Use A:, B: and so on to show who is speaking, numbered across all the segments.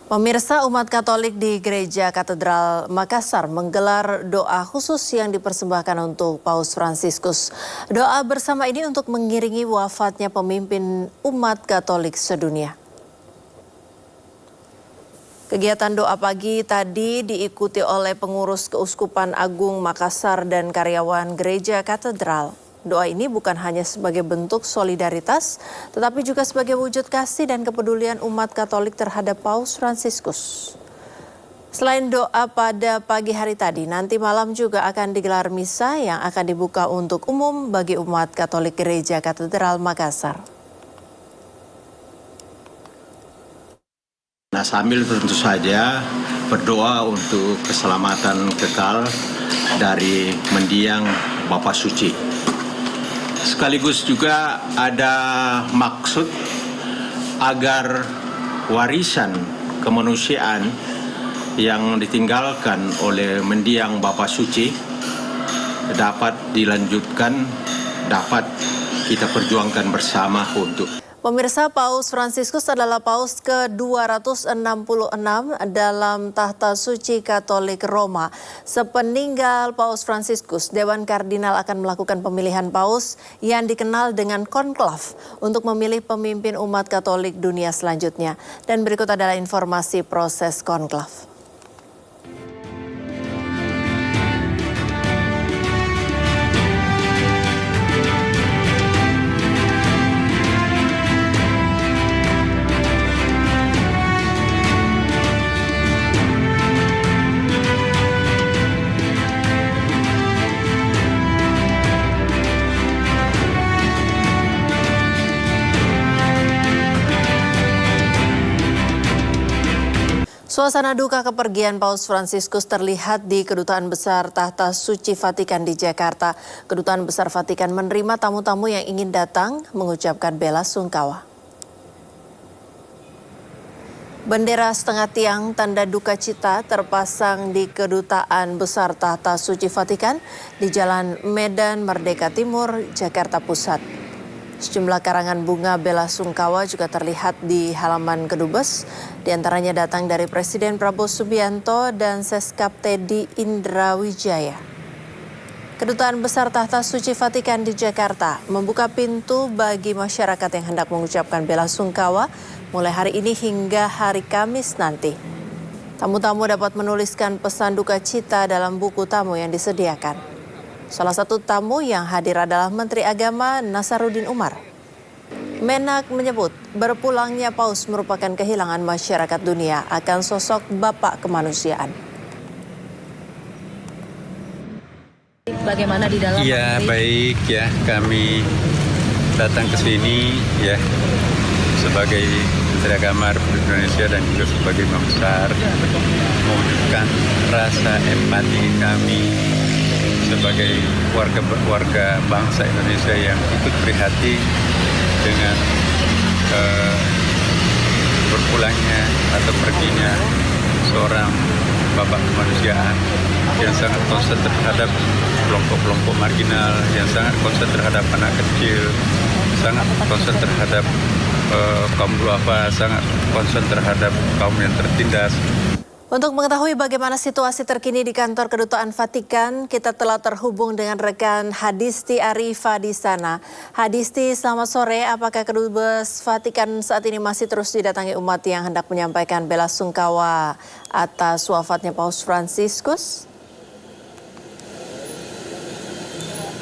A: Pemirsa, umat Katolik di Gereja Katedral Makassar menggelar doa khusus yang dipersembahkan untuk Paus Fransiskus. Doa bersama ini untuk mengiringi wafatnya pemimpin umat Katolik sedunia. Kegiatan doa pagi tadi diikuti oleh pengurus Keuskupan Agung Makassar dan karyawan Gereja Katedral. Doa ini bukan hanya sebagai bentuk solidaritas, tetapi juga sebagai wujud kasih dan kepedulian umat Katolik terhadap Paus Fransiskus. Selain doa pada pagi hari tadi, nanti malam juga akan digelar misa yang akan dibuka untuk umum bagi umat Katolik Gereja Katedral Makassar.
B: Nah, sambil tentu saja berdoa untuk keselamatan kekal dari mendiang Bapa Suci. Sekaligus juga ada maksud agar warisan kemanusiaan yang ditinggalkan oleh mendiang Bapa Suci dapat dilanjutkan, dapat kita perjuangkan bersama untuk.
A: Pemirsa, Paus Fransiskus adalah Paus ke-266 dalam tahta suci Katolik Roma. Sepeninggal Paus Fransiskus, Dewan Kardinal akan melakukan pemilihan Paus yang dikenal dengan konklav untuk memilih pemimpin umat Katolik dunia selanjutnya. Dan berikut adalah informasi proses konklav. Suasana duka kepergian Paus Fransiskus terlihat di Kedutaan Besar Tahta Suci Vatikan di Jakarta. Kedutaan Besar Vatikan menerima tamu-tamu yang ingin datang mengucapkan bela sungkawa. Bendera setengah tiang tanda duka cita terpasang di Kedutaan Besar Tahta Suci Vatikan di Jalan Medan Merdeka Timur, Jakarta Pusat. Sejumlah karangan bunga bela sungkawa juga terlihat di halaman Kedubes. Di antaranya datang dari Presiden Prabowo Subianto dan Seskap Teddy Indrawijaya. Kedutaan Besar Tahta Suci Vatikan di Jakarta membuka pintu bagi masyarakat yang hendak mengucapkan bela sungkawa mulai hari ini hingga hari Kamis nanti. Tamu-tamu dapat menuliskan pesan duka cita dalam buku tamu yang disediakan. Salah satu tamu yang hadir adalah Menteri Agama Nasaruddin Umar. Menak menyebut berpulangnya Paus merupakan kehilangan masyarakat dunia akan sosok Bapak kemanusiaan.
C: Bagaimana di dalam?
D: Iya, baik ya, kami datang ke sini ya sebagai Menteri Agama Republik Indonesia dan juga sebagai Imam Besar mewujudkan rasa empati kami sebagai warga bangsa Indonesia yang ikut prihatin dengan berpulangnya atau perginya seorang Bapak kemanusiaan yang sangat konsen terhadap kelompok-kelompok marginal, yang sangat konsen terhadap anak kecil, sangat konsen terhadap kaum duafa, sangat konsen terhadap kaum yang tertindas.
A: Untuk mengetahui bagaimana situasi terkini di kantor Kedutaan Vatikan, kita telah terhubung dengan rekan Hadisti Arifa di sana. Hadisti, selamat sore. Apakah Kedubes Vatikan saat ini masih terus didatangi umat yang hendak menyampaikan bela sungkawa atas wafatnya Paus Fransiskus?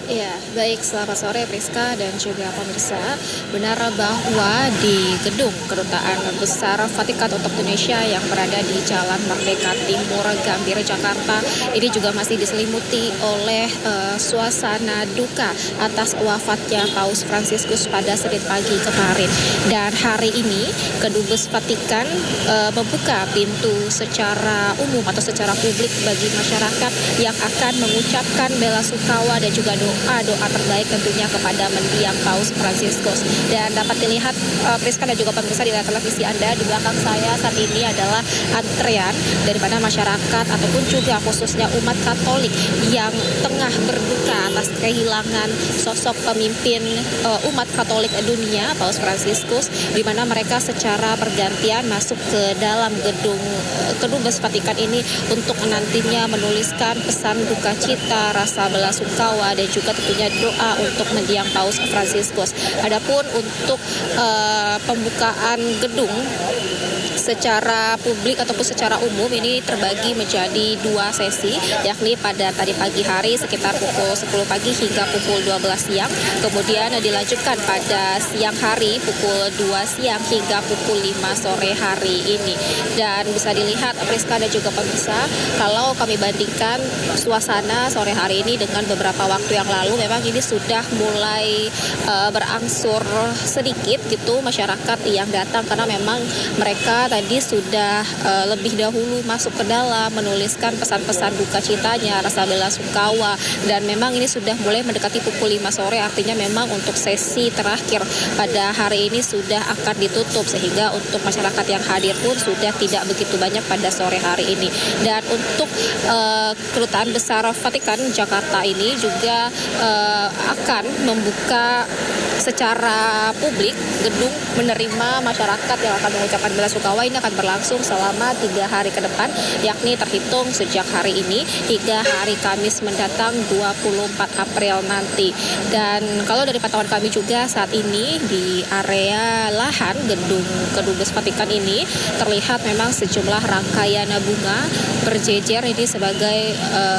C: Ya, baik, selamat sore Priska dan juga pemirsa. Benar bahwa di gedung Kedutaan Besar Vatikan untuk Indonesia yang berada di Jalan Merdeka Timur, Gambir, Jakarta, ini juga masih diselimuti oleh suasana duka atas wafatnya Paus Fransiskus pada Senin pagi kemarin. Dan hari ini Kedubes Vatikan membuka pintu secara umum atau secara publik bagi masyarakat yang akan mengucapkan bela sungkawa dan juga doa doa terbaik tentunya kepada mendiang Paus Fransiskus. Dan dapat dilihat Priska dan juga pemirsa di layar televisi Anda, di belakang saya saat ini adalah antrean daripada masyarakat ataupun juga khususnya umat Katolik yang tengah berduka atas kehilangan sosok pemimpin umat Katolik dunia, Paus Fransiskus, di mana mereka secara bergantian masuk ke dalam gedung Kedubes Vatikan ini untuk nantinya menuliskan pesan duka cita, rasa belasungkawa, dan juga tentunya doa untuk mendiang Paus Fransiskus. Adapun untuk pembukaan gedung secara publik ataupun secara umum ini terbagi menjadi 2 sesi, yakni pada tadi pagi hari sekitar pukul 10 pagi hingga pukul 12 siang, kemudian dilanjutkan pada siang hari pukul 2 siang hingga pukul 5 sore hari ini. Dan bisa dilihat Priska dan juga pemirsa, kalau kami bandingkan suasana sore hari ini dengan beberapa waktu yang lalu, memang ini sudah mulai berangsur sedikit gitu masyarakat yang datang, karena memang mereka tadi sudah lebih dahulu masuk ke dalam menuliskan pesan-pesan duka citanya, rasa belasungkawa, dan memang ini sudah mulai mendekati pukul 5 sore, artinya memang untuk sesi terakhir pada hari ini sudah akan ditutup, sehingga untuk masyarakat yang hadir pun sudah tidak begitu banyak pada sore hari ini. Dan untuk Kedutaan Besar Vatikan Jakarta ini juga akan membuka secara publik gedung menerima masyarakat yang akan mengucapkan belasungkawa. Ini akan berlangsung selama 3 hari ke depan, yakni terhitung sejak hari ini hingga hari Kamis mendatang 24 April nanti. Dan kalau dari pantauan kami juga saat ini di area lahan gedung Kedubes Vatikan ini terlihat memang sejumlah rangkaian bunga berjejer ini sebagai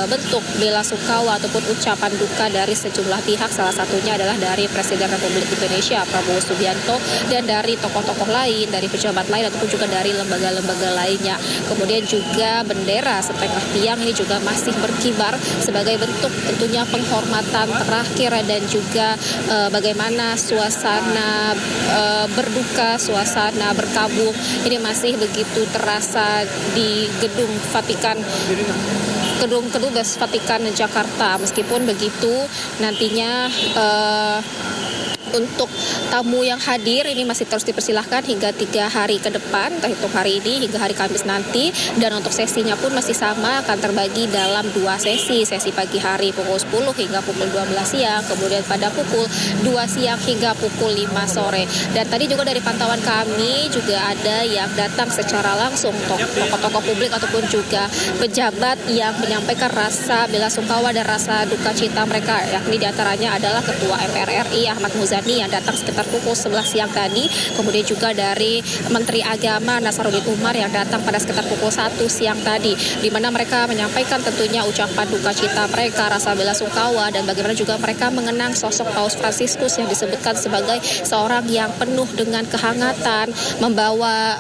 C: bentuk belasungkawa ataupun ucapan duka dari sejumlah pihak, salah satunya adalah dari Presiden Republik Indonesia Prabowo Subianto, dan dari tokoh-tokoh lain, dari pejabat lain ataupun juga dari lembaga-lembaga lainnya. Kemudian juga bendera setengah tiang ini juga masih berkibar sebagai bentuk tentunya penghormatan terakhir, dan juga bagaimana suasana berduka, suasana berkabung ini masih begitu terasa di gedung Vatikan, gedung Kedubes Vatikan Jakarta. Meskipun begitu, nantinya untuk tamu yang hadir ini masih terus dipersilahkan hingga 3 hari ke depan, terhitung hari ini hingga hari Kamis nanti. Dan untuk sesinya pun masih sama, akan terbagi dalam 2 sesi pagi hari pukul 10 hingga pukul 12 siang, kemudian pada pukul 2 siang hingga pukul 5 sore. Dan tadi juga dari pantauan kami juga ada yang datang secara langsung, tokoh-tokoh publik ataupun juga pejabat yang menyampaikan rasa belasungkawa dan rasa duka cita mereka, yakni diantaranya adalah Ketua MPR RI Ahmad Muzani yang datang sekitar pukul 11 siang tadi, kemudian juga dari Menteri Agama Nasaruddin Umar yang datang pada sekitar pukul 1 siang tadi, di mana mereka menyampaikan tentunya ucapan duka cita mereka, rasa belasungkawa, dan bagaimana juga mereka mengenang sosok Paus Fransiskus yang disebutkan sebagai seorang yang penuh dengan kehangatan, membawa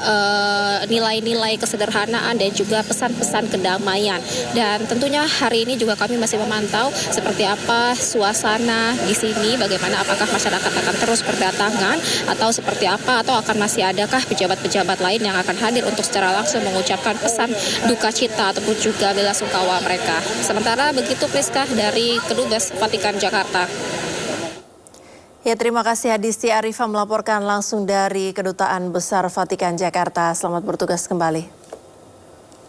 C: nilai-nilai kesederhanaan dan juga pesan-pesan kedamaian. Dan tentunya hari ini juga kami masih memantau seperti apa suasana di sini, bagaimana apakah masyarakat akan terus berdatangan atau seperti apa, atau akan masih adakah pejabat-pejabat lain yang akan hadir untuk secara langsung mengucapkan pesan duka cita ataupun juga belasungkawa mereka. Sementara begitu Priska dari Kedubes Vatikan Jakarta.
A: Ya, terima kasih Adisti Arifa melaporkan langsung dari Kedutaan Besar Vatikan Jakarta. Selamat bertugas kembali.